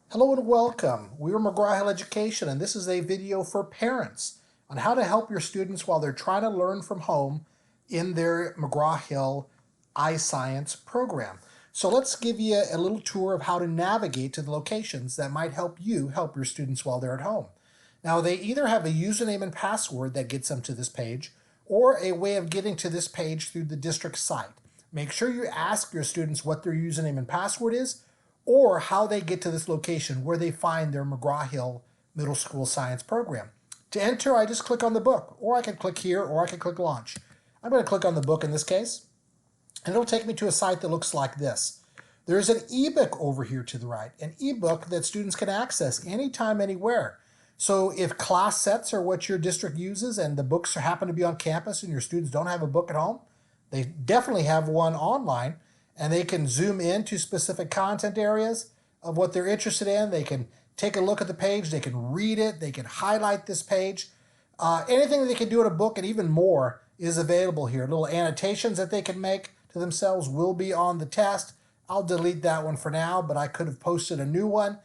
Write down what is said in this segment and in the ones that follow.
Hello and welcome. We're McGraw-Hill Education, and this is a video for parents on how to help your students while they're trying to learn from home in their McGraw-Hill iScience program. So let's give you a little tour of how to navigate to the locations that might help you help your students while they're at home. Now, they either have a username and password that gets them to this page, or a way of getting to this page through the district site. Make sure you ask your students what their username and password is, or how they get to this location where they find their McGraw-Hill Middle School Science program. To enter, I just click on the book, or I can click here, or I can click Launch. I'm going to click on the book in this case, and it'll take me to a site that looks like this. There's an ebook over here to the right, an ebook that students can access anytime, anywhere. So if class sets are what your district uses and the books happen to be on campus and your students don't have a book at home, they definitely have one online, and they can zoom into specific content areas of what they're interested in. They can take a look at the page, they can read it, they can highlight this page. Anything that they can do in a book and even more is available here. Little annotations that they can make to themselves will be on the test. I'll delete that one for now, but I could have posted a new one.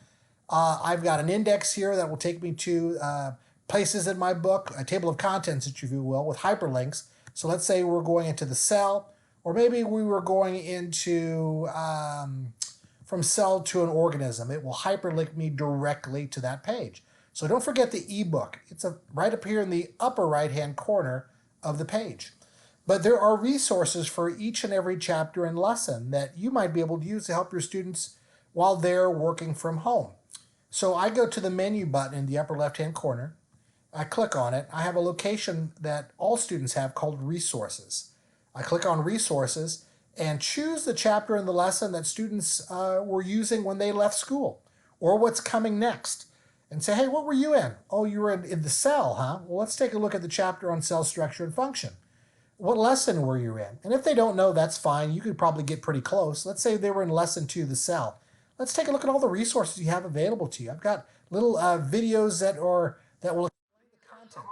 I've got an index here that will take me to places in my book, a table of contents, if you will, with hyperlinks. So let's say we're going into the cell, or maybe we were going into from cell to an organism. It will hyperlink me directly to that page. So don't forget the ebook. It's right up here in the upper right-hand corner of the page. But there are resources for each and every chapter and lesson that you might be able to use to help your students while they're working from home. So I go to the menu button in the upper left-hand corner. I click on it. I have a location that all students have called Resources. I click on Resources and choose the chapter in the lesson that students were using when they left school, or what's coming next. And say, hey, what were you in? Oh, you were in the cell, huh? Well, let's take a look at the chapter on cell structure and function. What lesson were you in? And if they don't know, that's fine. You could probably get pretty close. Let's say they were in lesson 2, the cell. Let's take a look at all the resources you have available to you. I've got little videos that will explain the content.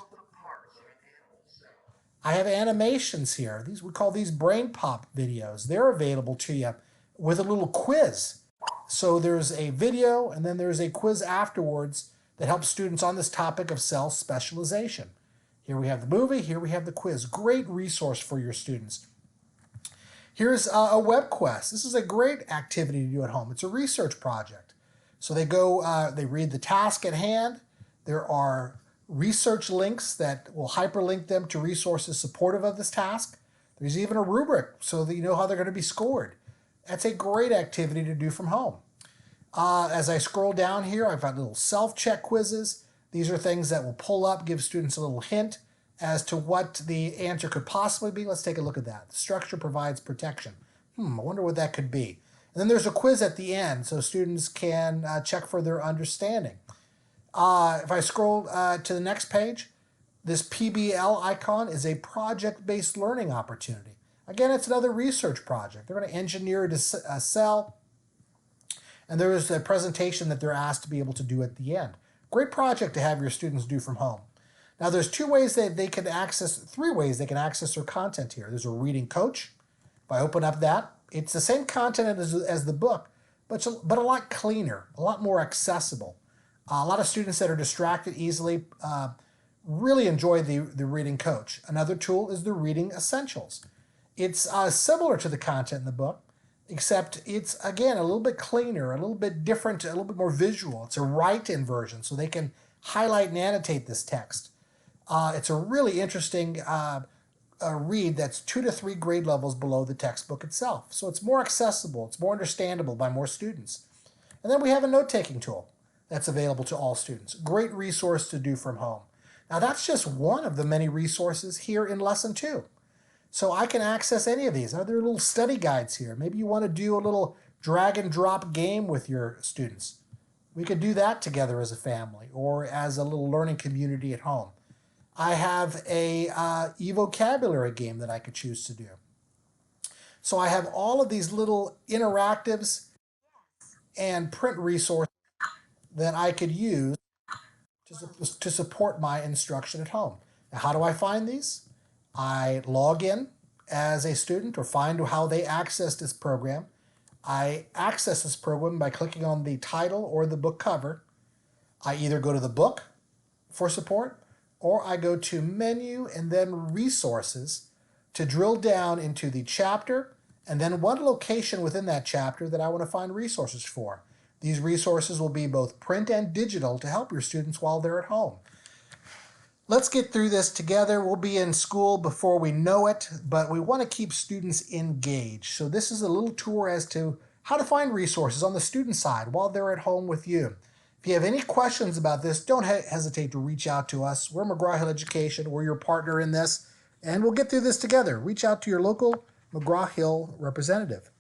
I have animations here. We call these brain pop videos. They're available to you with a little quiz. So there's a video and then there's a quiz afterwards that helps students on this topic of cell specialization. Here we have the movie, here we have the quiz. Great resource for your students. Here's a Webquest. This is a great activity to do at home. It's a research project. So they go, they read the task at hand. There are research links that will hyperlink them to resources supportive of this task. There's even a rubric so that you know how they're going to be scored. That's a great activity to do from home. As I scroll down here, I've got little self-check quizzes. These are things that will pull up, give students a little hint as to what the answer could possibly be. Let's take a look at that. The structure provides protection. I wonder what that could be. And then there's a quiz at the end so students can check for their understanding. If I scroll to the next page, this PBL icon is a project-based learning opportunity. Again, it's another research project. They're going to engineer a cell, and there is a presentation that they're asked to be able to do at the end. Great project to have your students do from home. Now, there's three ways they can access their content here. There's a reading coach. If I open up that, it's the same content as the book, but a lot cleaner, a lot more accessible. A lot of students that are distracted easily really enjoy the reading coach. Another tool is the reading essentials. It's similar to the content in the book, except it's, again, a little bit cleaner, a little bit different, a little bit more visual. It's a write-in version, so they can highlight and annotate this text. It's a really interesting read that's 2 to 3 grade levels below the textbook itself. So it's more accessible, it's more understandable by more students. And then we have a note-taking tool that's available to all students. Great resource to do from home. Now that's just one of the many resources here in Lesson 2. So I can access any of these. Are there little study guides here? Maybe you want to do a little drag and drop game with your students. We could do that together as a family or as a little learning community at home. I have a e-vocabulary game that I could choose to do. So I have all of these little interactives and print resources that I could use to support my instruction at home. Now, how do I find these? I log in as a student or find how they access this program. I access this program by clicking on the title or the book cover. I either go to the book for support, or I go to Menu and then Resources to drill down into the chapter and then one location within that chapter that I want to find resources for. These resources will be both print and digital to help your students while they're at home. Let's get through this together. We'll be in school before we know it, but we want to keep students engaged. So this is a little tour as to how to find resources on the student side while they're at home with you. If you have any questions about this, don't hesitate to reach out to us. We're McGraw-Hill Education. We're your partner in this, and we'll get through this together. Reach out to your local McGraw-Hill representative.